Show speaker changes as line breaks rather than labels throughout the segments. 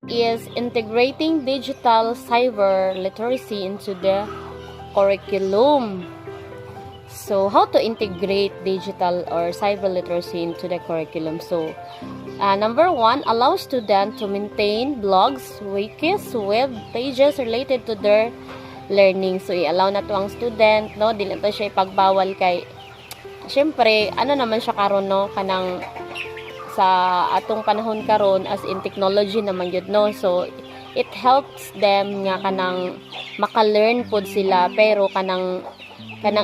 is integrating digital cyber literacy into the curriculum. So, how to integrate digital or cyber literacy into the curriculum? So, number one, allow students to maintain blogs, wikis, web pages related to their learning. So, i-allow na to ang student, no? Dili to siya ipagbawal kay, syempre, ano naman siya karon, no? Kanang sa atong panahon karon as in technology naman yun, no? So it helps them nga kanang maka-learn pod sila pero kanang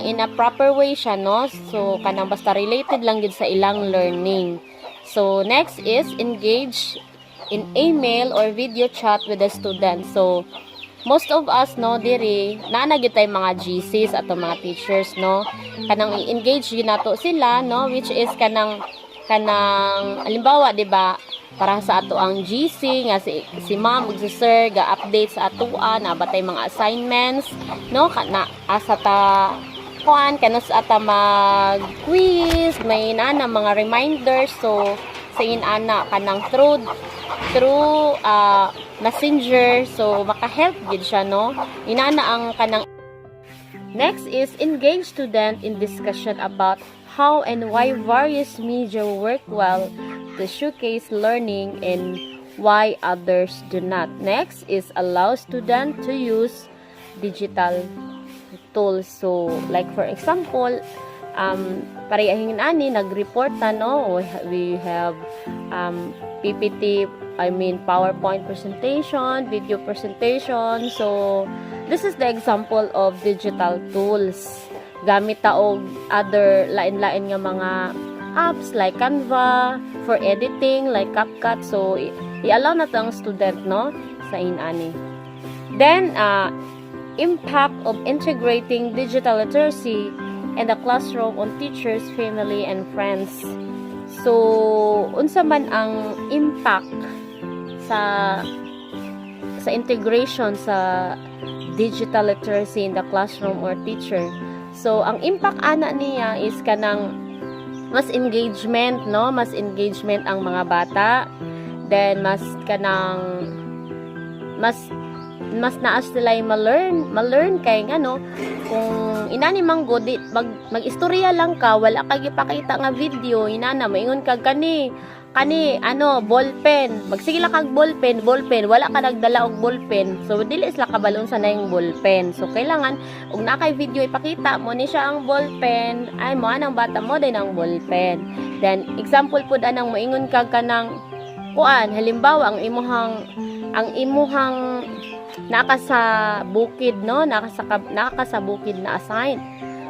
in a proper way siya, no? So kanang basta related lang yun sa ilang learning. So next is engage in email or video chat with the student. So most of us, no, diri naanagid tay mga GCs ato mga teachers, no, kanang i-engage gyud nato sila, no, which is kanang halimbawa, di ba, para sa ato ang GC nga si ma'am ug si sir ga update sa atoa na batay mga assignments, no, kana asa ta kuan kanos ata mag quiz, may nana mga reminders. So sa ana kanang through messenger, so maka-help gid siya, no, inana ang kanang. Next is engage student in discussion about how and why various media work well to showcase learning and why others do not. Next is allow student to use digital tools. So like for example, parehingin ani nag-report na, no, we have PPT, PowerPoint presentation, video presentation. So this is the example of digital tools. Gamit ta og other lain-lain nga mga apps like Canva for editing, like CapCut. So i-allow na to ang student, no, sa inani. Then impact of integrating digital literacy in the classroom on teachers, family, and friends. So unsa man ang impact sa integration sa digital literacy in the classroom or teacher? So ang impact ana niya is kanang mas engagement, no, mas engagement ang mga bata, then mas naas sila ma-learn kay ngano kung inani manggo di mag-istorya lang ka, wala kay gipakita nga video, inana maingon kag kani ballpen, magsigila kag ballpen, wala ka nagdala og ballpen, so dili sila kabalon sa nayong ballpen. So kailangan og na kay video ipakita mo ni siya ang ballpen, ay mo anang bata mo din ang ballpen. Then example pud anang moingon kag kanang kuan, halimbawa ang imuhang naka sa bukid, no, naka sa bukid na assign,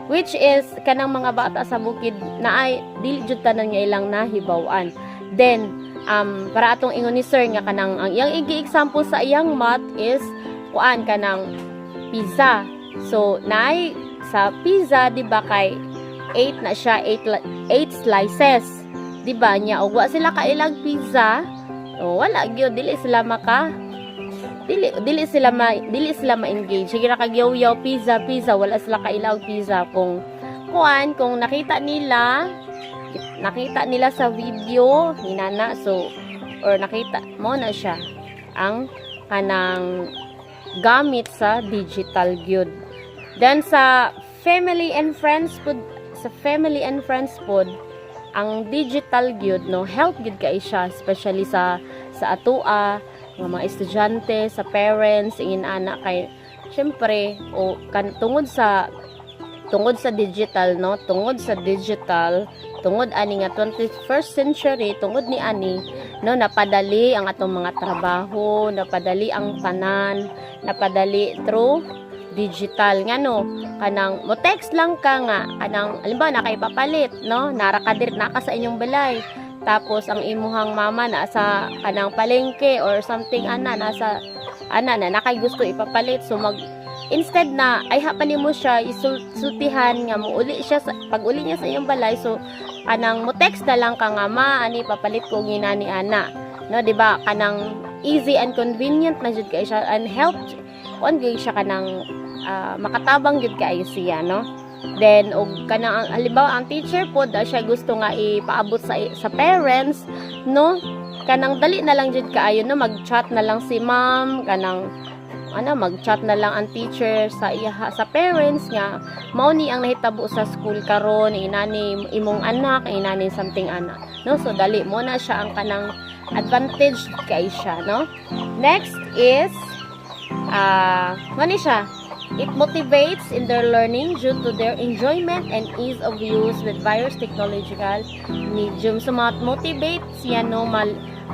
which is kanang mga bata sa bukid na ay dili jud tanan nga ilang nahibaw-an. Then para atong ingon ni sir nga kanang ang iyang igi-example sa iyang math is kuan kanang pizza. So naay sa pizza, di ba, kay 8 na siya, 8 slices, di ba nya, og wa sila ka ilag pizza, o wala gyud, dili sila ma-engage. Sige ra kag yaw pizza, wala sila ka ilag pizza. Kung nakita nila sa video hinana, so or nakita mo na siya ang kanang gamit sa digital gyud. Then sa family and friends pod ang digital gyud, no, help gyud kay siya, especially sa atoa nga mga estudyante, sa parents, ingin ana kay syempre tungod sa digital, no, tungod ani nga 21st century, tungod ni ani, no, napadali ang atong mga trabaho, napadali ang tanan, napadali through digital nga, no, kanang mo text lang ka nga kanang halimbawa na kay papalit, no, naka sa inyong balay, tapos ang imuhang mama na sa kanang palengke or something na nakay gusto ipapalit, so instead na ay hapali mo siya isultihan nga mo uli siya pag uli niya sa iyong balay, so kanang mo text na lang ka nga ma ani papalit ko ginani ana, no, di ba, kanang easy and convenient na jud kay siya and help on gyud siya kanang makatabang jud kay siya, no. Then og kanang halimbawa ang teacher pod siya gusto nga ipaabot sa parents, no, kanang dali na lang jud kaayo no, mag-chat na lang si ma'am, kanang mag-chat na lang ang teacher sa sa parents nga mao ni ang nahitabo sa school karon, inani imong anak, inani something anak, no? So dali mo na siya ang kanang advantage kay siya, no? Next is siya, it motivates in their learning due to their enjoyment and ease of use with various technological medium. So motivate siya, no?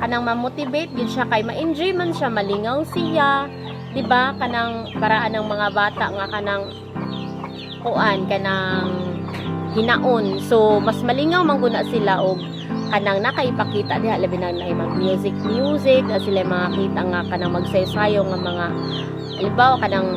Kanang ma-motivate gid siya kay ma-enjoy man siya, malingaw siya, di ba? Kanang paraan ng mga bata nga kanang kanang hinaon. So mas malingaw man guna sila og kanang nakaipakita diha labi na mag music na sila makita nga kanang magsayaw nga mga halimbawa kanang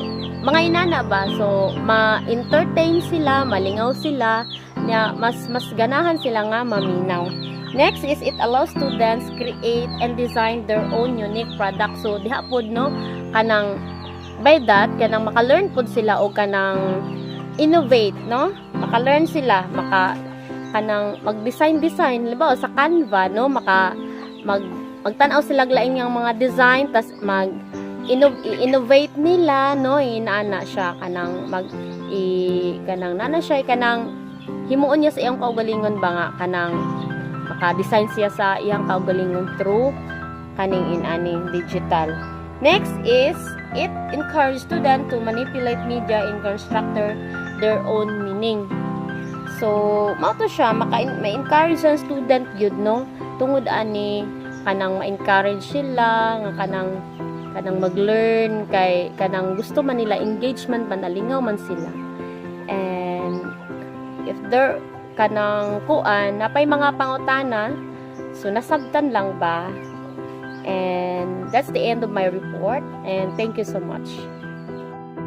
mga inana ba, so ma-entertain sila, malingaw sila, na mas ganahan sila nga maminaw. Next is it allows students create and design their own unique product. So diha pod no, kanang by that kanang maka-learn pod sila o kanang innovate, no? Maka-learn sila, kanang mag-design halimbawa sa Canva, no? Magtanaw sila laing yang mga design, tas innovate nila, no? Inaana siya kanang kanang nana siya kanang himuon niya sa iyang kaugalingon ba nga kanang maka-design siya sa iyang kaugalingon through kaning inaning digital. Next is it encourages students to manipulate media and construct their own meaning. So mao to siya ma-encourage ang student gyud, no? Tungod ani kanang ma-encourage sila nga kanang mag-learn kay kanang gusto man nila, engagement man, nalingaw man sila. And if there kanang napay mga pangutana, so nasabtan lang ba? And that's the end of my report, and thank you so much.